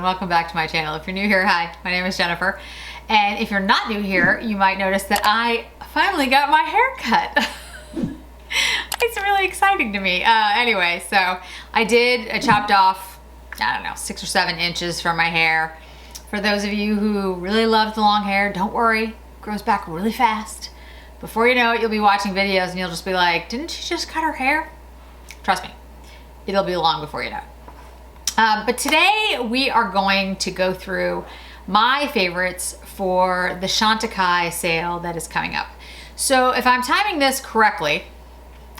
welcome back to my channel. If you're new here, hi, my name is Jennifer. And if you're not new here, you might notice that I finally got my hair cut. It's really exciting to me. Anyway, so I chopped off, I don't know, 6 or 7 inches from my hair. For those of you who really love the long hair, don't worry, it grows back really fast. Before you know it, you'll be watching videos and you'll just be like, didn't she just cut her hair? Trust me, it'll be long before you know it. But today we are going to go through my favorites for the Chantecaille sale that is coming up. So if I'm timing this correctly,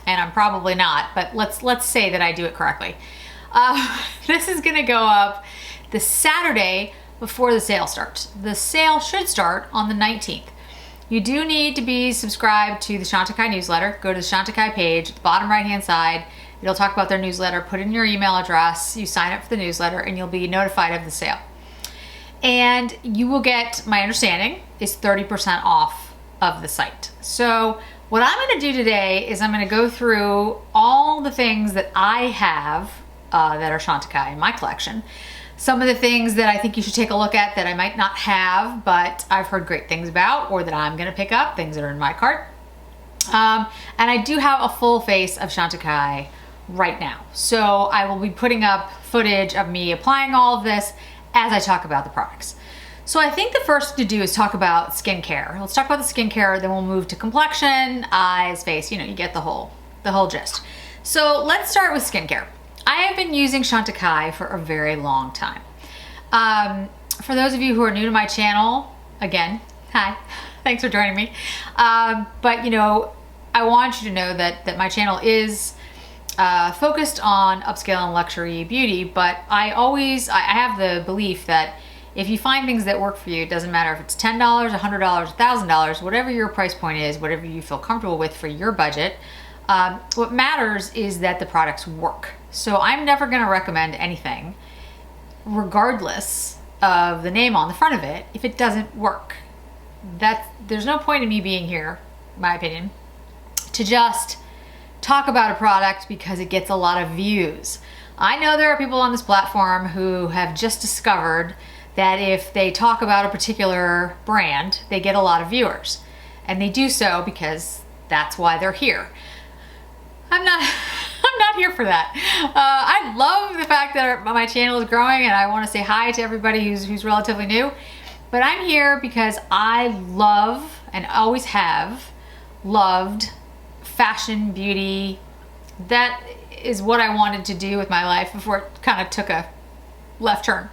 and I'm probably not, but let's say that I do it correctly. This is gonna go up the Saturday before the sale starts. The sale should start on the 19th. You do need to be subscribed to the Chantecaille newsletter. Go to the Chantecaille page, at the bottom right-hand side. It'll talk about their newsletter. Put in your email address. You sign up for the newsletter and you'll be notified of the sale. And you will get, my understanding, is 30% off of the site. So what I'm gonna do today is I'm gonna go through all the things that I have that are Chantecaille in my collection. Some of the things that I think you should take a look at that I might not have, but I've heard great things about, or that I'm gonna pick up, things that are in my cart. And I do have a full face of Chantecaille right now. So I will be putting up footage of me applying all of this as I talk about the products. So I think the first thing to do is talk about skincare. Let's talk about the skincare, then we'll move to complexion, eyes, face, you get the whole gist. So let's start with skincare. I have been using Chantecaille for a very long time. For those of you who are new to my channel, again, hi, thanks for joining me. But I want you to know that my channel is focused on upscale and luxury beauty, but I have the belief that if you find things that work for you, it doesn't matter if it's $10, $100, $1,000, whatever your price point is, whatever you feel comfortable with for your budget, what matters is that the products work. So I'm never gonna recommend anything, regardless of the name on the front of it, if it doesn't work. There's no point in me being here, in my opinion, to just talk about a product because it gets a lot of views. I know there are people on this platform who have just discovered that if they talk about a particular brand, they get a lot of viewers. And they do so because that's why they're here. I'm not here for that. I love the fact that my channel is growing and I want to say hi to everybody who's relatively new. But I'm here because I love and always have loved fashion, beauty. That is what I wanted to do with my life before it kind of took a left turn.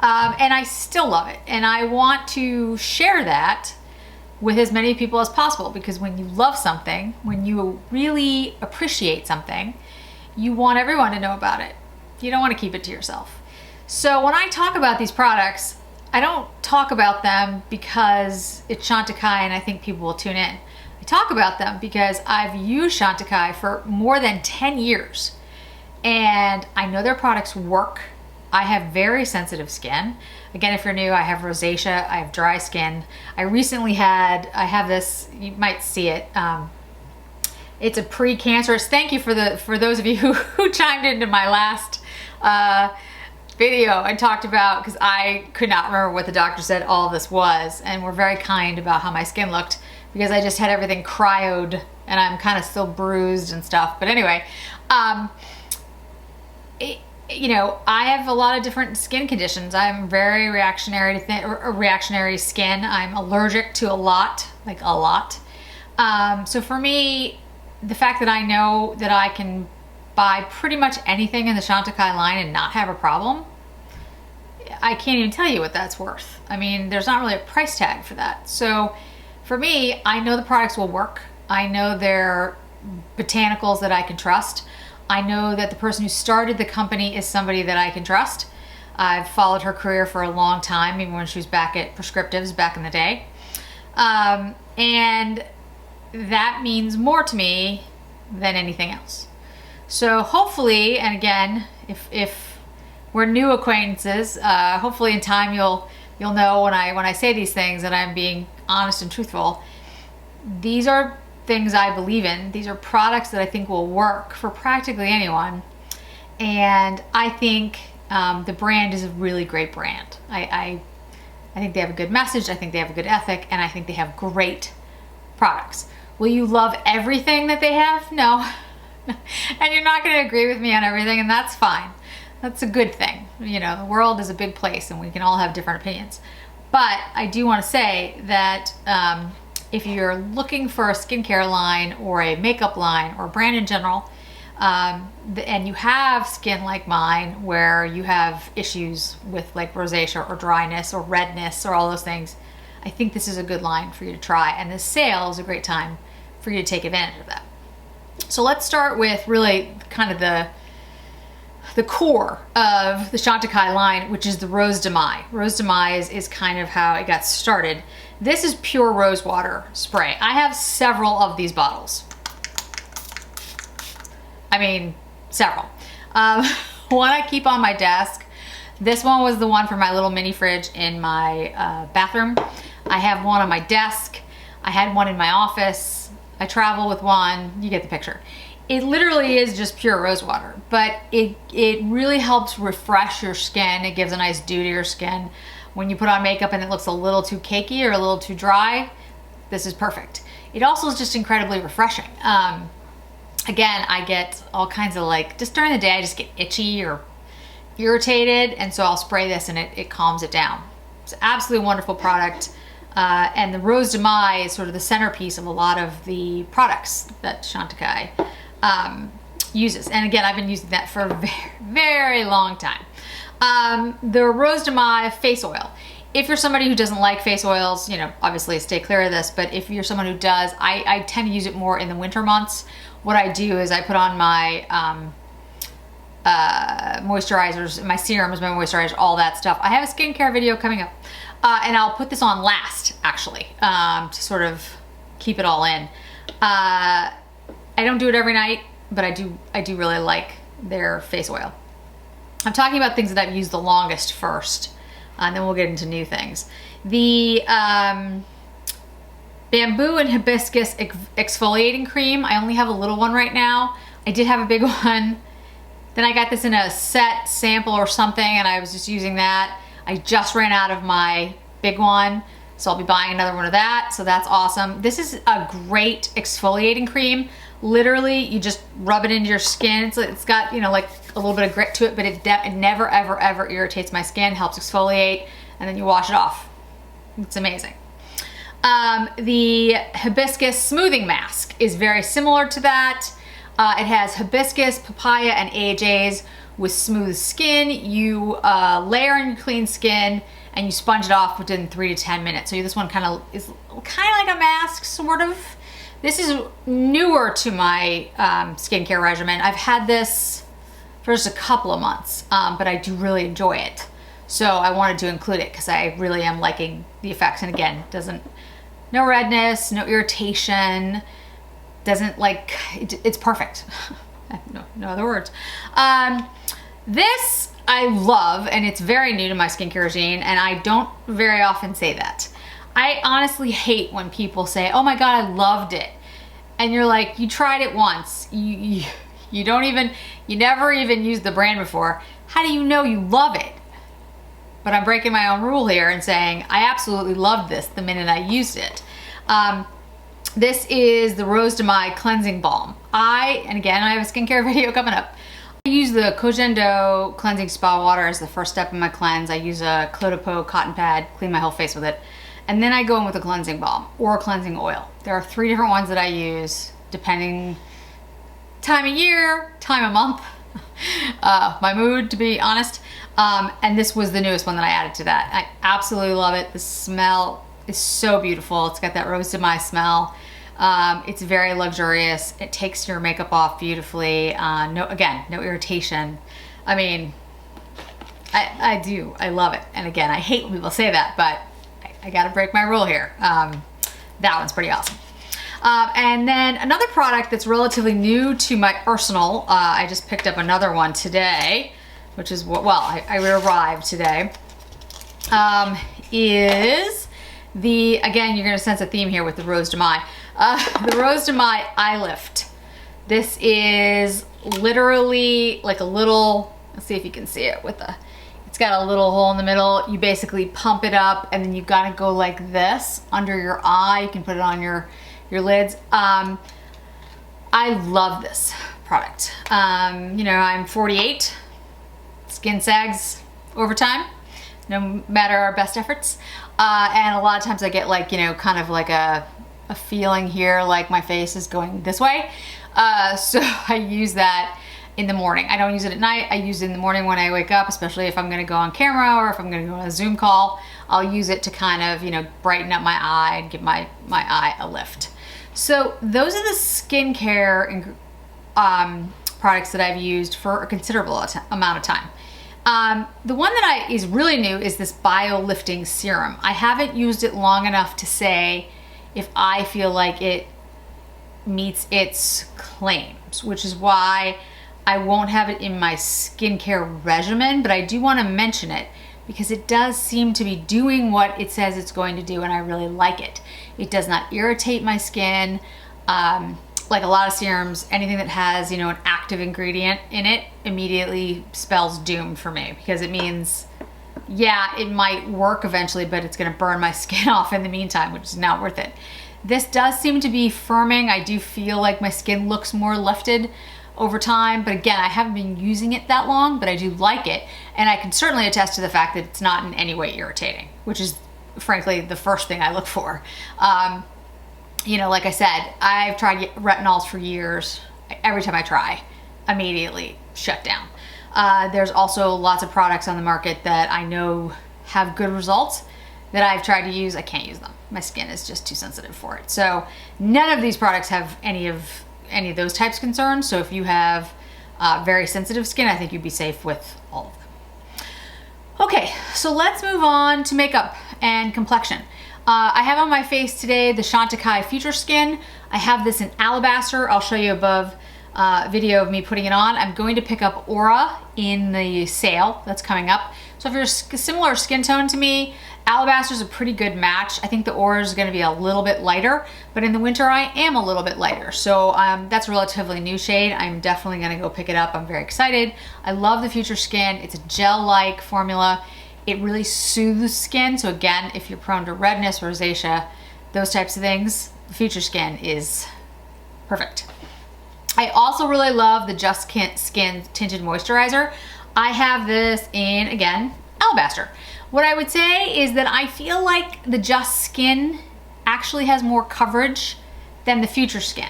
And I still love it. And I want to share that with as many people as possible, because when you love something, when you really appreciate something, you want everyone to know about it. You don't want to keep it to yourself. So when I talk about these products, I don't talk about them because it's Chantecaille and I think people will tune in. I talk about them because I've used Chantecaille for more than 10 years and I know their products work. I have very sensitive skin. Again, if you're new, I have rosacea, I have dry skin. I have this, you might see it. It's a pre-cancerous. Thank you for those of you who chimed into my last video I talked about, because I could not remember what the doctor said all of this was, and were very kind about how my skin looked, because I just had everything cryoed and I'm kind of still bruised and stuff. But anyway, I have a lot of different skin conditions. I'm very reactionary to reactionary skin. I'm allergic to a lot, like a lot. So for me, the fact that I know that I can buy pretty much anything in the Chantecaille line and not have a problem, I can't even tell you what that's worth. I mean, there's not really a price tag for that. So for me, I know the products will work. I know they're botanicals that I can trust. I know that the person who started the company is somebody that I can trust. I've followed her career for a long time, even when she was back at Prescriptives back in the day. And that means more to me than anything else. So hopefully, and again, if we're new acquaintances, hopefully in time you'll know when I say these things that I'm being honest and truthful. These are things I believe in. These are products that I think will work for practically anyone. And I think The brand is a really great brand. I think they have a good message. I think they have a good ethic, and I think they have great products. Will you love everything that they have? No. And you're not going to agree with me on everything, and that's fine. That's a good thing. You know, the world is a big place, and we can all have different opinions. But I do want to say that if you're looking for a skincare line or a makeup line or a brand in general, and you have skin like mine where you have issues with like rosacea or dryness or redness or all those things, I think this is a good line for you to try, and this sale is a great time for you to take advantage of that. So let's start with really kind of the core of the Chantecaille line, which is the Rose de Mai. Rose de Mai is kind of how it got started. This is pure rose water spray. I have several of these bottles. I mean, several. One I keep on my desk. This one was the one for my little mini fridge in my bathroom. I have one on my desk. I had one in my office. I travel with one. You get the picture. It literally is just pure rose water, but it really helps refresh your skin. It gives a nice dew to your skin. When you put on makeup and it looks a little too cakey or a little too dry, this is perfect. It also is just incredibly refreshing. Again, I get all kinds of like, just during the day, I just get itchy or irritated, and so I'll spray this and it calms it down. It's an absolutely wonderful product. And the Rose de Mai is sort of the centerpiece of a lot of the products that Chantecaille uses. And again, I've been using that for a very, very long time. The Rose de Mai face oil. If you're somebody who doesn't like face oils, you know, obviously stay clear of this, but if you're someone who does, I tend to use it more in the winter months. What I do is I put on my moisturizers, my serums, my moisturizers, all that stuff. I have a skincare video coming up, and I'll put this on last, actually, to sort of keep it all in. I don't do it every night, but I do really like their face oil. I'm talking about things that I've used the longest first, and then we'll get into new things. The Bamboo and Hibiscus exfoliating cream. I only have a little one right now. I did have a big one. Then I got this in a set sample or something, and I was just using that. I just ran out of my big one, so I'll be buying another one of that, so that's awesome. This is a great exfoliating cream. Literally, you just rub it into your skin. It's got, you know, like a little bit of grit to it, but it never, ever, ever irritates my skin, helps exfoliate, and then you wash it off. It's amazing. The Hibiscus Smoothing Mask is very similar to that. It has hibiscus, papaya, and AHAs with smooth skin. You layer on your clean skin and you sponge it off within 3 to 10 minutes. So this one is kind of like a mask, sort of. This is newer to my skincare regimen. I've had this for just a couple of months, but I do really enjoy it. So I wanted to include it because I really am liking the effects. And again, no redness, no irritation, it's perfect. No other words. This I love, and it's very new to my skincare regime, and I don't very often say that. I honestly hate when people say, oh my God, I loved it. And you're like, you tried it once. You never even used the brand before. How do you know you love it? But I'm breaking my own rule here and saying, I absolutely loved this the minute I used it. This is the Rose de Mai Cleansing Balm. And again, I have a skincare video coming up. I use the Kojendo Cleansing Spa Water as the first step in my cleanse. I use a Clos de Peau cotton pad, clean my whole face with it. And then I go in with a cleansing balm or a cleansing oil. There are 3 different ones that I use depending time of year, time of month, my mood, to be honest. And this was the newest one that I added to that. I absolutely love it. The smell is so beautiful. It's got that Rose de Mai smell. It's very luxurious. It takes your makeup off beautifully. No irritation. I mean, I love it. And again, I hate when people say that, but I gotta break my rule here. That one's pretty awesome. And then another product that's relatively new to my arsenal, I just picked up another one today, which is I arrived today, is again, you're gonna sense a theme here with the Rose de Mai. The Rose de Mai Eye Lift. This is literally like a little Let's see if you can see it with the, it's got a little hole in the middle. You basically pump it up and then you gotta go like this under your eye. You can put it on your lids. I love this product. You know, I'm 48, skin sags over time, no matter our best efforts. And a lot of times I get like, you know, kind of like a feeling here like my face is going this way. So I use that in the morning. I don't use it at night. I use it in the morning when I wake up, especially if I'm gonna go on camera or if I'm gonna go on a Zoom call. I'll use it to kind of, you know, brighten up my eye and give my eye a lift. So those are the skincare products that I've used for a considerable amount of time. The one that is really new is this BioLifting Serum. I haven't used it long enough to say if I feel like it meets its claims, which is why I won't have it in my skincare regimen, but I do want to mention it because it does seem to be doing what it says it's going to do, and I really like it. It does not irritate my skin. Like a lot of serums, anything that has, you know, an active ingredient in it immediately spells doom for me, because it means, yeah, it might work eventually, but it's gonna burn my skin off in the meantime, which is not worth it. This does seem to be firming. I do feel like my skin looks more lifted over time, but again, I haven't been using it that long, but I do like it. And I can certainly attest to the fact that it's not in any way irritating, which is frankly the first thing I look for. You know, like I said, I've tried retinols for years. Every time I try, immediately shut down. There's also lots of products on the market that I know have good results that I've tried to use. I can't use them. My skin is just too sensitive for it. So none of these products have any of those types of concerns. So if you have very sensitive skin, I think you'd be safe with all of them. Okay, so let's move on to makeup and complexion. I have on my face today the Chantecaille Future Skin. I have this in Alabaster. I'll show you above video of me putting it on. I'm going to pick up Aura in the sale that's coming up. So if you're a similar skin tone to me, Alabaster is a pretty good match. I think the Aura is going to be a little bit lighter, but in the winter I am a little bit lighter. So that's a relatively new shade. I'm definitely going to go pick it up. I'm very excited. I love the Future Skin. It's a gel-like formula. It really soothes skin. So again, if you're prone to redness, rosacea, those types of things, the Future Skin is perfect. I also really love the Just Skin Tinted Moisturizer. I have this in, again, Alabaster. What I would say is that I feel like the Just Skin actually has more coverage than the Future Skin.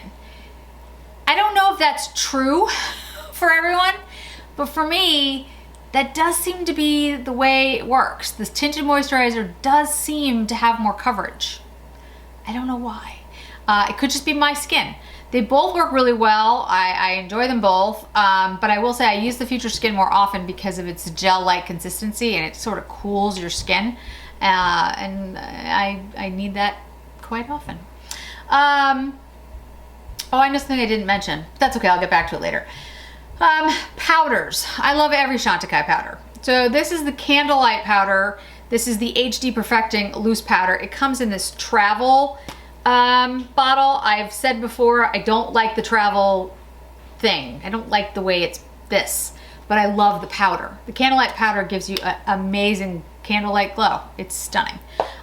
I don't know if that's true for everyone, but for me, that does seem to be the way it works. This tinted moisturizer does seem to have more coverage. I don't know why. It could just be my skin. They both work really well. I enjoy them both, but I will say I use the Future Skin more often because of its gel-like consistency, and it sort of cools your skin, and I need that quite often. Oh, I missed something I didn't mention. That's okay, I'll get back to it later. Powders. I love every Chantecaille powder. So this is the Candlelight powder. This is the HD Perfecting loose powder. It comes in this travel bottle. I've said before, I don't like the travel thing. I don't like the way it's this, but I love the powder. The Candlelight powder gives you an amazing candlelight glow. It's stunning.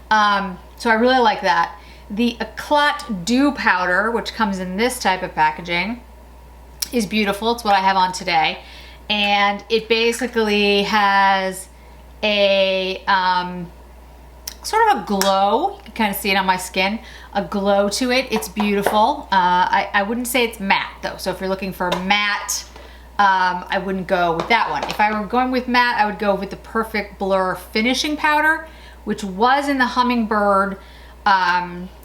So I really like that. The Eclat Dew powder, which comes in this type of packaging, is beautiful. It's what I have on today. And it basically has a sort of a glow. You can kind of see it on my skin. A glow to it. It's beautiful. I wouldn't say it's matte though. So if you're looking for matte, I wouldn't go with that one. If I were going with matte, I would go with the Perfect Blur Finishing Powder, which was in the Hummingbird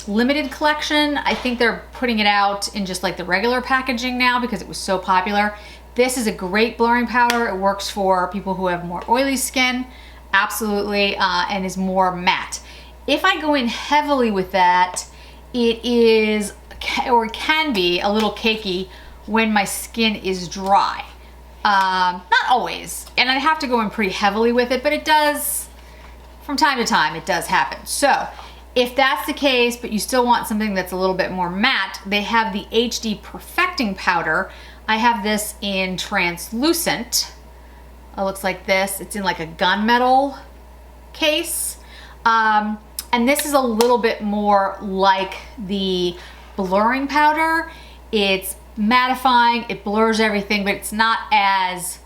limited collection. I think they're putting it out in just like the regular packaging now because it was so popular. This is a great blurring powder. It works for people who have more oily skin, absolutely, and is more matte. If I go in heavily with that, it is, or it can be, a little cakey when my skin is dry. Not always, and I have to go in pretty heavily with it, but it does, from time to time, it does happen. So if that's the case, but you still want something that's a little bit more matte, they have the HD Perfecting powder. I have this in translucent. It looks like this. It's in like a gunmetal case. And this is a little bit more like the blurring powder. It's mattifying, it blurs everything, but it's not as,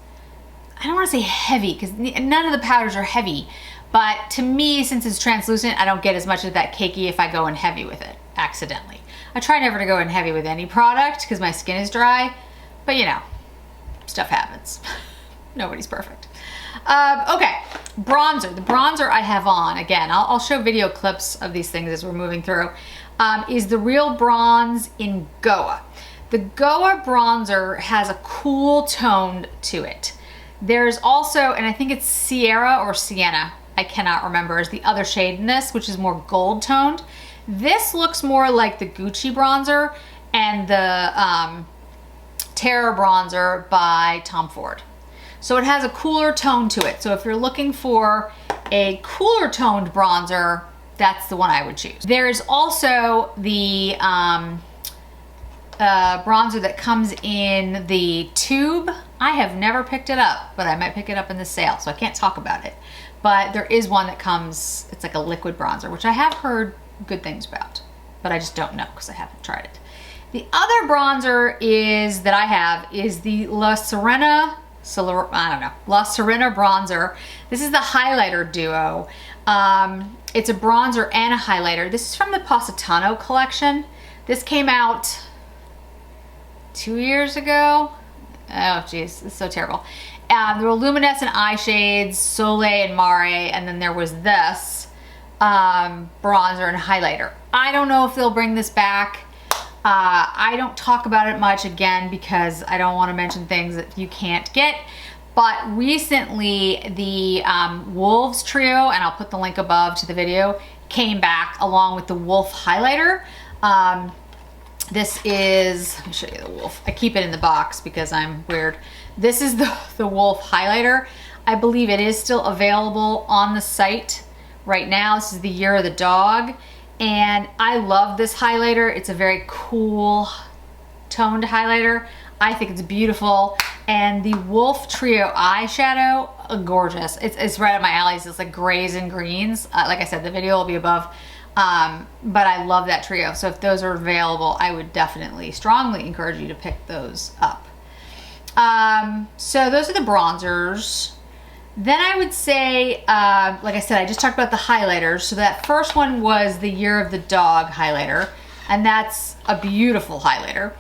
I don't want to say heavy, because none of the powders are heavy. But to me, since it's translucent, I don't get as much of that cakey if I go in heavy with it, accidentally. I try never to go in heavy with any product because my skin is dry, but you know, stuff happens. Nobody's perfect. Okay, bronzer. The bronzer I have on, again, I'll show video clips of these things as we're moving through, is the Real Bronze in Goa. The Goa bronzer has a cool tone to it. There's also, and I think it's Sierra or Sienna, I cannot remember, is the other shade in this, which is more gold toned. This looks more like the Gucci bronzer and the Terra bronzer by Tom Ford. So it has a cooler tone to it. So if you're looking for a cooler toned bronzer, that's the one I would choose. There's also the bronzer that comes in the tube. I have never picked it up, but I might pick it up in the sale, so I can't talk about it. But there is one that comes, it's like a liquid bronzer, which I have heard good things about, but I just don't know because I haven't tried it. The other bronzer that I have is the La Serena bronzer. This is the highlighter duo. It's a bronzer and a highlighter. This is from the Positano collection. This came out 2 years ago. Oh geez, it's so terrible. There were luminescent eye shades, Soleil and Mare, and then there was this bronzer and highlighter. I don't know if they'll bring this back. I don't talk about it much, again, because I don't want to mention things that you can't get. But recently the Wolves trio, and I'll put the link above to the video, came back along with the Wolf highlighter. This is, let me show you the Wolf. I keep it in the box because I'm weird. This is the Wolf highlighter. I believe it is still available on the site right now. This is the Year of the Dog. And I love this highlighter. It's a very cool toned highlighter. I think it's beautiful. And the Wolf Trio eyeshadow, gorgeous. It's right up my alley. So it's like grays and greens. Like I said, the video will be above. But I love that trio. So if those are available, I would definitely strongly encourage you to pick those up. So those are the bronzers. Then I would say, like I said, I just talked about the highlighters. So that first one was the Year of the Dog highlighter, and that's a beautiful highlighter.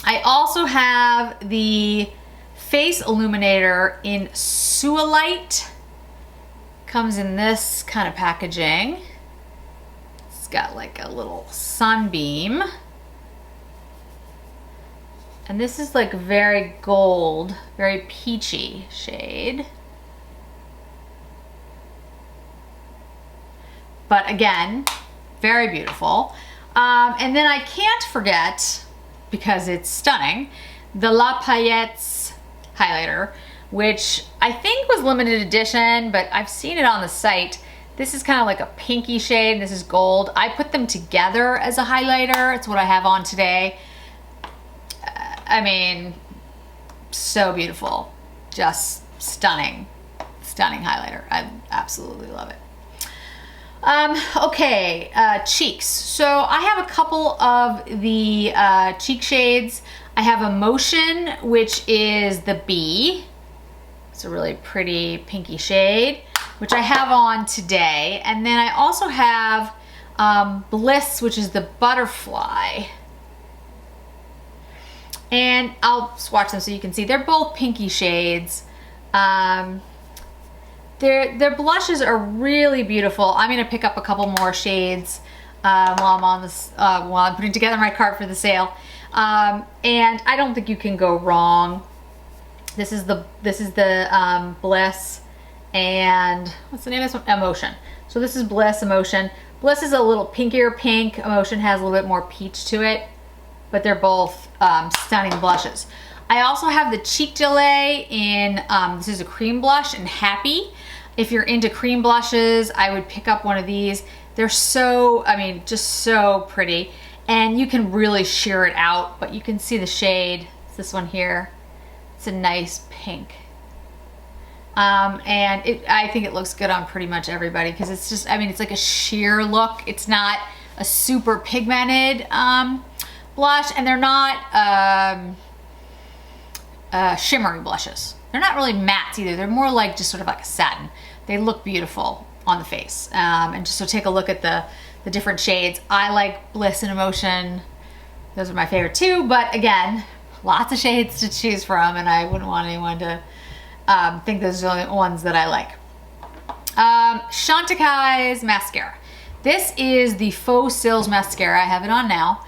I also have the Face Illuminator in Suolite. Comes in this kind of packaging. It's got like a little sunbeam. And this is like very gold, very peachy shade. But again, very beautiful. And then I can't forget, because it's stunning, the La Paillettes highlighter, which I think was limited edition, but I've seen it on the site. This is kind of like a pinky shade, this is gold. I put them together as a highlighter. It's what I have on today. I mean, so beautiful. Just stunning, stunning highlighter. I absolutely love it. Okay, cheeks. So I have a couple of the cheek shades. I have Emotion, which is the B. It's a really pretty pinky shade, which I have on today. And then I also have Bliss, which is the Butterfly. And I'll swatch them so you can see. They're both pinky shades. Their blushes are really beautiful. I'm gonna pick up a couple more shades while I'm on this, while I'm putting together my cart for the sale. And I don't think you can go wrong. This is the Bliss, and what's the name of this one? Emotion. So this is Bliss, Emotion. Bliss is a little pinkier pink. Emotion has a little bit more peach to it, but they're both stunning blushes. I also have the Cheek Delay in, this is a cream blush in Happy. If you're into cream blushes, I would pick up one of these. They're so, I mean, just so pretty. And you can really sheer it out, but you can see the shade. It's this one here. It's a nice pink. And I think it looks good on pretty much everybody because it's just, I mean, it's like a sheer look. It's not a super pigmented blush, and they're not shimmery blushes. They're not really mattes either. They're more like just sort of like a satin. They look beautiful on the face. And just so take a look at the different shades. I like Bliss and Emotion. Those are my favorite too, but again, lots of shades to choose from, and I wouldn't want anyone to think those are the only ones that I like. Chantecaille's mascara. This is the Faux Cils mascara. I have it on now,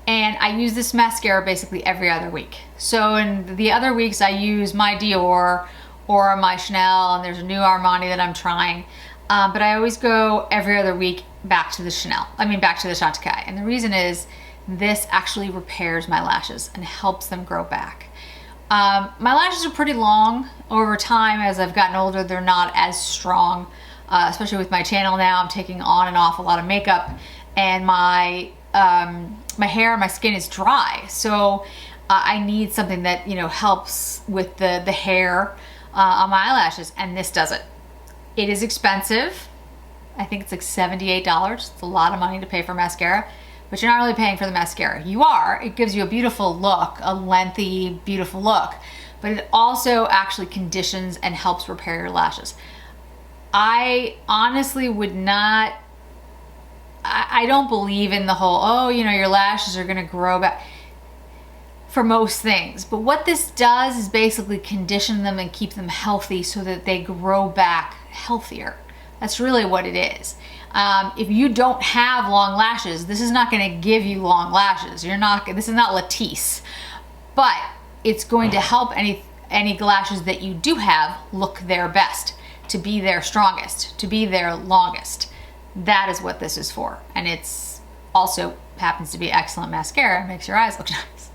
and I use this mascara basically every other week. So in the other weeks, I use my Dior or my Chanel, and there's a new Armani that I'm trying. But I always go every other week back to the back to the Chantecaille. And the reason is this actually repairs my lashes and helps them grow back. My lashes are pretty long over time. As I've gotten older, they're not as strong, especially with my channel now. I'm taking on and off a lot of makeup, and my hair and my skin is dry. So I need something that, you know, helps with the hair on my eyelashes, and this does it. It is expensive. I think it's like $78. It's a lot of money to pay for mascara, but you're not really paying for the mascara. You are. It gives you a beautiful look, a lengthy, beautiful look, but it also actually conditions and helps repair your lashes. I honestly would not, I don't believe in the whole, oh, you know, your lashes are gonna grow back for most things. But what this does is basically condition them and keep them healthy so that they grow back healthier. That's really what it is. If you don't have long lashes, this is not going to give you long lashes. This is not Latisse, but it's going to help any lashes that you do have look their best, to be their strongest, to be their longest. That is what this is for. And it's also happens to be excellent mascara. It makes your eyes look nice.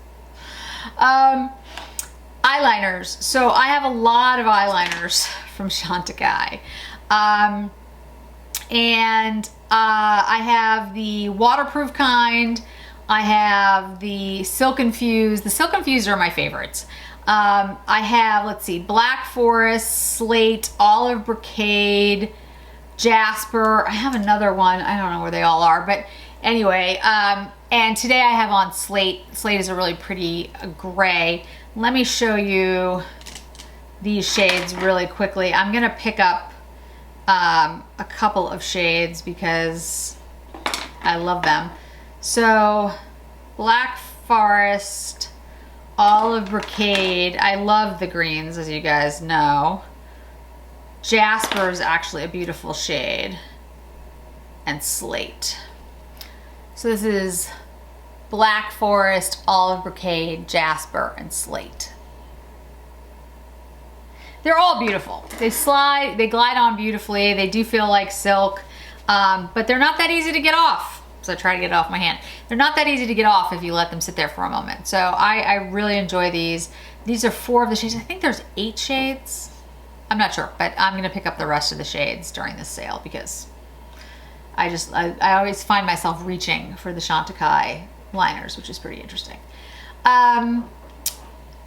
Eyeliners. So I have a lot of eyeliners from Chantecaille. And I have the waterproof kind. I have the Silk Infused. The Silk Infused are my favorites. I have, let's see, Black Forest, Slate, Olive Brocade, Jasper. I have another one. I don't know where they all are, but anyway. And today I have on Slate. Slate is a really pretty gray. Let me show you these shades really quickly. I'm gonna pick up a couple of shades because I love them. So Black Forest, Olive Brocade. I love the greens, as you guys know. Jasper is actually a beautiful shade. And Slate. So this is Black Forest, Olive Brocade, Jasper, and Slate. They're all beautiful. They glide on beautifully. They do feel like silk, but they're not that easy to get off. So I try to get it off my hand. They're not that easy to get off if you let them sit there for a moment. So I really enjoy these. These are 4 of the shades. I think there's 8 shades. I'm not sure, but I'm gonna pick up the rest of the shades during this sale because I always find myself reaching for the Chantecaille liners, which is pretty interesting.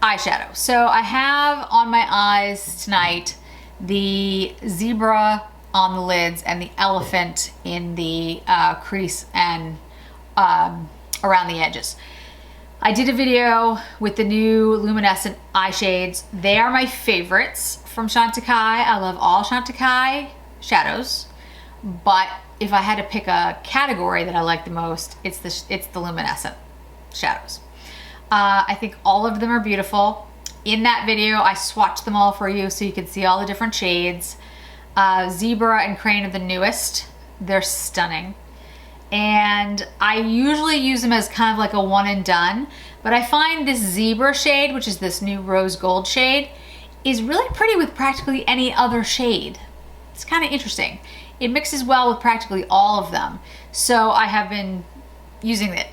Eyeshadow. So I have on my eyes tonight the zebra on the lids and the elephant in the crease and around the edges. I did a video with the new luminescent eye shades. They are my favorites from Chantecaille. I love all Chantecaille shadows, but if I had to pick a category that I like the most, it's the luminescent shadows. I think all of them are beautiful. In that video, I swatched them all for you so you can see all the different shades. Zebra and Crane are the newest. They're stunning. And I usually use them as kind of like a one and done, but I find this Zebra shade, which is this new rose gold shade, is really pretty with practically any other shade. It's kind of interesting. It mixes well with practically all of them. So I have been using it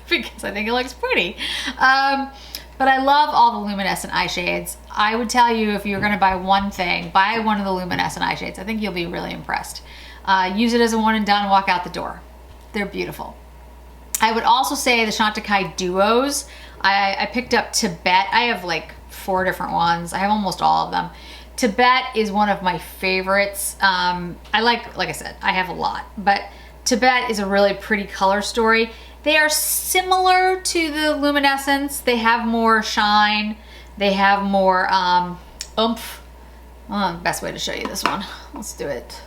because I think it looks pretty. But I love all the luminescent eye shades. I would tell you, if you're gonna buy one thing, buy one of the luminescent eye shades. I think you'll be really impressed. Use it as a one and done, walk out the door. They're beautiful. I would also say the Chantecaille duos. I picked up Tibet. I have like 4 different ones. I have almost all of them. Tibet is one of my favorites. Like I said, I have a lot, but Tibet is a really pretty color story. They are similar to the Luminescence. They have more shine. They have more oomph. Best way to show you this one. Let's do it.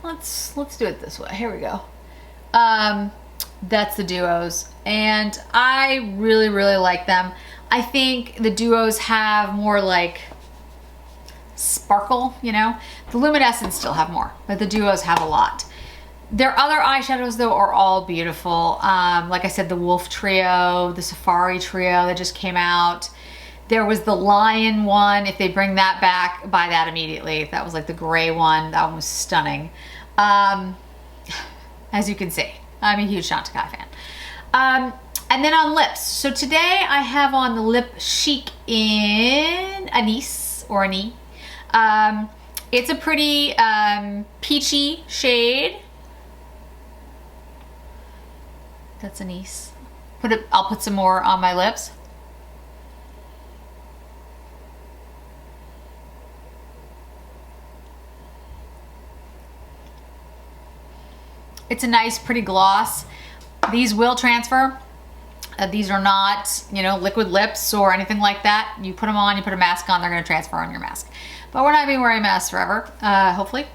Let's do it this way. Here we go. That's the duos, and I really, really like them. I think the duos have more like sparkle, you know. The Luminescence still have more, but the duos have a lot. Their other eyeshadows though are all beautiful. Like I said, the Wolf Trio, the Safari Trio that just came out. There was the Lion one. If they bring that back, buy that immediately. That was like the gray one. That one was stunning. As you can see, I'm a huge Chantecaille fan. And then on lips. So today I have on the Lip Chic in Anise or Anise. It's a pretty peachy shade. That's Anise. I'll put some more on my lips. It's a nice, pretty gloss. These will transfer. These are not, you know, liquid lips or anything like that. You put them on, you put a mask on, they're gonna transfer on your mask. But we're not gonna be wearing masks forever, hopefully.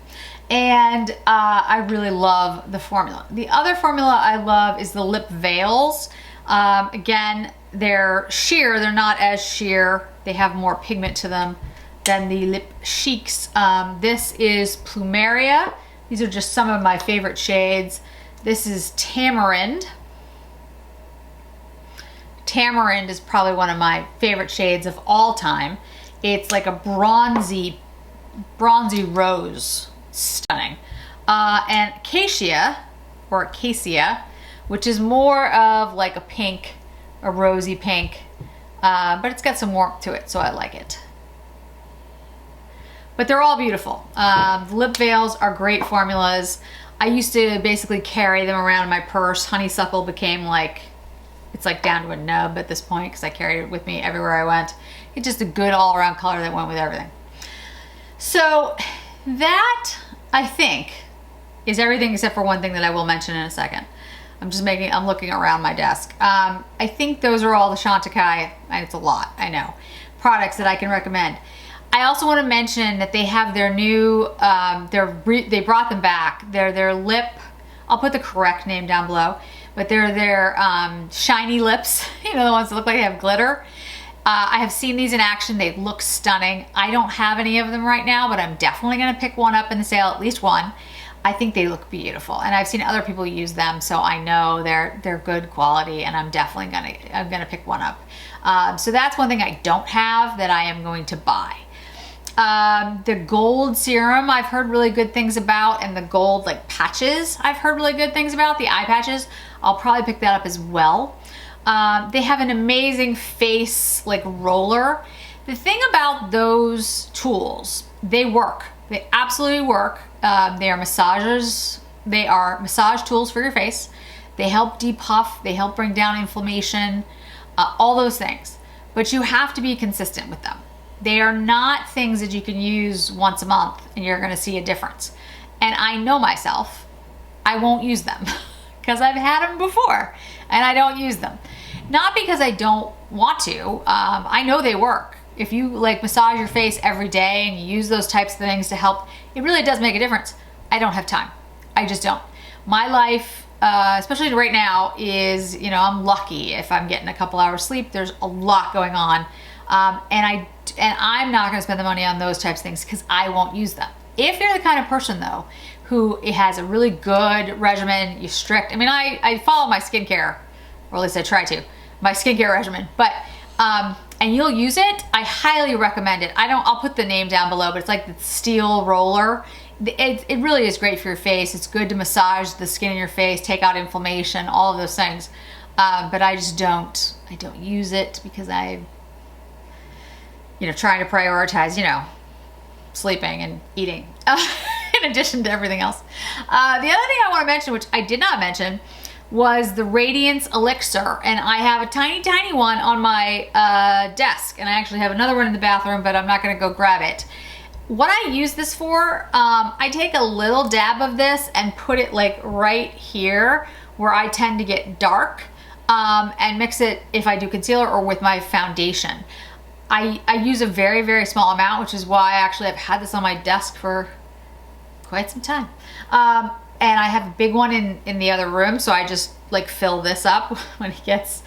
And I really love the formula. The other formula I love is the Lip Veils. Again, they're sheer, they're not as sheer. They have more pigment to them than the Lip Chics. This is Plumeria. These are just some of my favorite shades. This is Tamarind. Tamarind is probably one of my favorite shades of all time. It's like a bronzy rose. Stunning. And Acacia, or Acacia, which is more of like a pink, a rosy pink, but it's got some warmth to it, so I like it. But they're all beautiful. The Lip Veils are great formulas. I used to basically carry them around in my purse. Honeysuckle became like, it's like down to a nub at this point because I carried it with me everywhere I went. It's just a good all-around color that went with everything. So that, I think, is everything except for one thing that I will mention in a second. I'm looking around my desk. I think those are all the Chantecaille, and it's a lot, I know, products that I can recommend. I also want to mention that they have their new, they brought them back. They're their lip, I'll put the correct name down below, but they're their shiny lips, you know, the ones that look like they have glitter. I have seen these in action. They look stunning. I don't have any of them right now, but I'm definitely going to pick one up in the sale, at least one. I think they look beautiful, and I've seen other people use them, so I know they're good quality, and I'm definitely gonna pick one up. So that's one thing I don't have that I am going to buy. The gold serum I've heard really good things about, and the gold like patches I've heard really good things about, the eye patches. I'll probably pick that up as well. They have an amazing face like roller. The thing about those tools, they work. They absolutely work. They are massagers. They are massage tools for your face. They help depuff. They help bring down inflammation, all those things. But you have to be consistent with them. They are not things that you can use once a month and you're gonna see a difference. And I know myself, I won't use them because I've had them before and I don't use them. Not because I don't want to, I know they work. If you like massage your face every day and you use those types of things to help, it really does make a difference. I don't have time, I just don't. My life, especially right now, is, you know, I'm lucky if I'm getting a couple hours sleep. There's a lot going on. And I'm not gonna spend the money on those types of things because I won't use them. If you're the kind of person though, who has a really good regimen, you're strict. I mean, I follow my skincare, or at least I try to, my skincare regimen, but, and you'll use it, I highly recommend it. I'll put the name down below, but it's like the steel roller. It really is great for your face. It's good to massage the skin in your face, take out inflammation, all of those things. But I don't use it because I, you know, trying to prioritize, you know, sleeping and eating in addition to everything else. The other thing I want to mention, which I did not mention, was the Radiance Elixir. And I have a tiny, tiny one on my desk. And I actually have another one in the bathroom, but I'm not going to go grab it. what I use this for, I take a little dab of this and put it like right here where I tend to get dark, and mix it if I do concealer or with my foundation. I use a very, very small amount, which is why actually I've had this on my desk for quite some time. And I have a big one in the other room, so I just like fill this up when it gets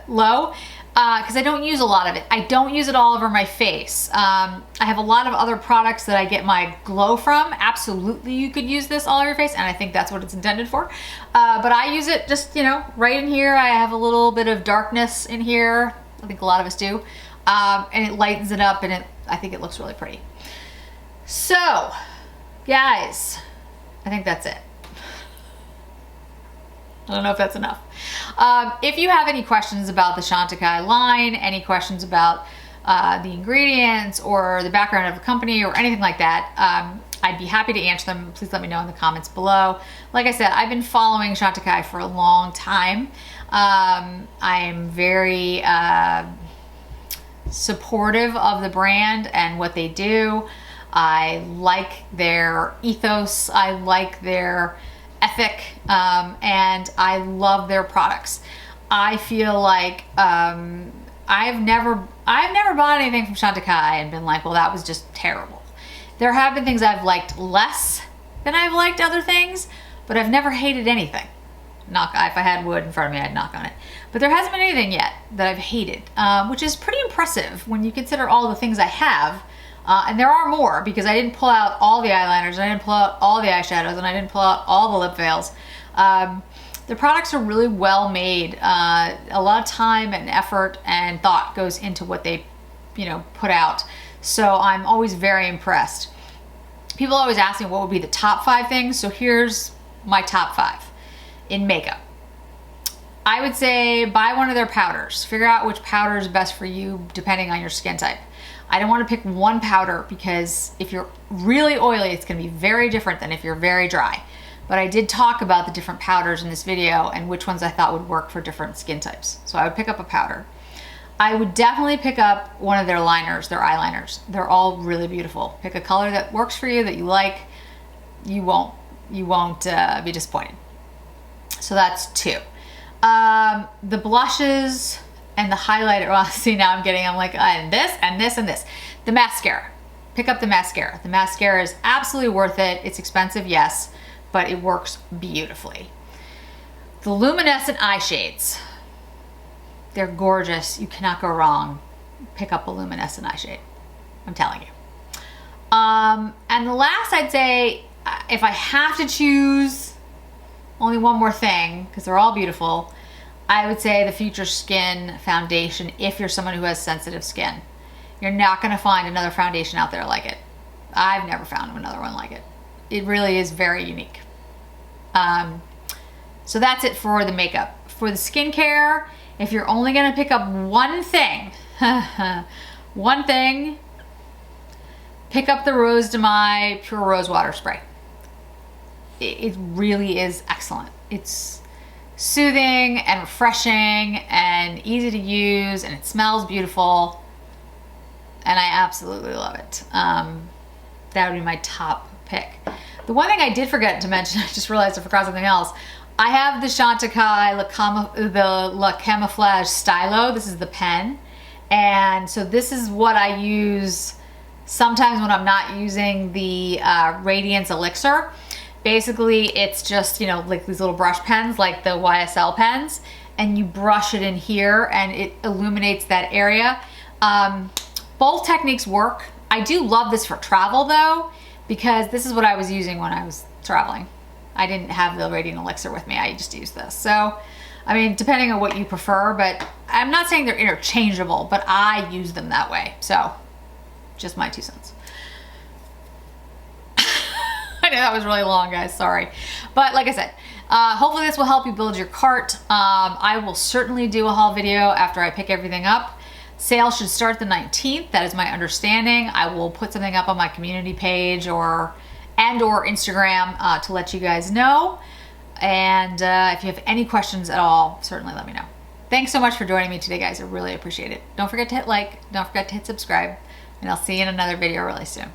low, because I don't use a lot of it. I don't use it all over my face. I have a lot of other products that I get my glow from. Absolutely, you could use this all over your face, and I think that's what it's intended for. But I use it just, you know, right in here. I have a little bit of darkness in here. I think a lot of us do. And it lightens it up, and I think it looks really pretty. So, guys, I think that's it. I don't know if that's enough. If you have any questions about the Chantecaille line, any questions about the ingredients or the background of the company or anything like that, I'd be happy to answer them. Please let me know in the comments below. Like I said, I've been following Chantecaille for a long time. I'm very supportive of the brand and what they do. I like their ethos. I like their ethic, and I love their products. I feel like I've never bought anything from Chantecaille and been like, well, that was just terrible. There have been things I've liked less than I've liked other things, but I've never hated anything. If I had wood in front of me, I'd knock on it. But there hasn't been anything yet that I've hated, which is pretty impressive when you consider all the things I have. And there are more, because I didn't pull out all the eyeliners, and I didn't pull out all the eyeshadows, and I didn't pull out all the lip veils. The products are really well made. A lot of time and effort and thought goes into what they, you know, put out. So I'm always very impressed. People always ask me what would be the top 5 things. So here's my top 5 in makeup. I would say buy one of their powders. Figure out which powder is best for you depending on your skin type. I don't want to pick one powder, because if you're really oily, it's going to be very different than if you're very dry. But I did talk about the different powders in this video and which ones I thought would work for different skin types. So I would pick up a powder. I would definitely pick up one of their liners, their eyeliners. They're all really beautiful. Pick a color that works for you, that you like. You won't be disappointed. So that's 2. The blushes and the highlighter, well, see, now I'm like, and this, and this, and this. The mascara. Pick up the mascara. The mascara is absolutely worth it. It's expensive, yes, but it works beautifully. The luminescent eye shades. They're gorgeous. You cannot go wrong. Pick up a luminescent eye shade. I'm telling you. And the last, I'd say, if I have to choose only one more thing, because they're all beautiful, I would say the Future Skin foundation, if you're someone who has sensitive skin. You're not going to find another foundation out there like it. I've never found another one like it. It really is very unique. So that's it for the makeup. For the skincare, if you're only going to pick up one thing, pick up the Rose de Mai Pure Rose Water Spray. It really is excellent. It's soothing and refreshing and easy to use, and it smells beautiful, and I absolutely love it. That would be my top pick. The one thing I did forget to mention, I just realized I forgot something else. I have the Chantecaille La Camouflage Stylo. This is the pen, and so this is what I use sometimes when I'm not using the Radiance Elixir. Basically, it's just, you know, like these little brush pens, like the YSL pens, and you brush it in here and it illuminates that area. Both techniques work. I do love this for travel though, because this is what I was using when I was traveling. I didn't have the Radiant Elixir with me. I just used this. So, I mean, depending on what you prefer, but I'm not saying they're interchangeable, but I use them that way. So, just my 2 cents. I know that was really long, guys, sorry. But like I said, hopefully this will help you build your cart. I will certainly do a haul video after I pick everything up. Sale should start the 19th, that is my understanding. I will put something up on my community page or Instagram to let you guys know. And if you have any questions at all, certainly let me know. Thanks so much for joining me today, guys. I really appreciate it. Don't forget to hit like, don't forget to hit subscribe. and I'll see you in another video really soon.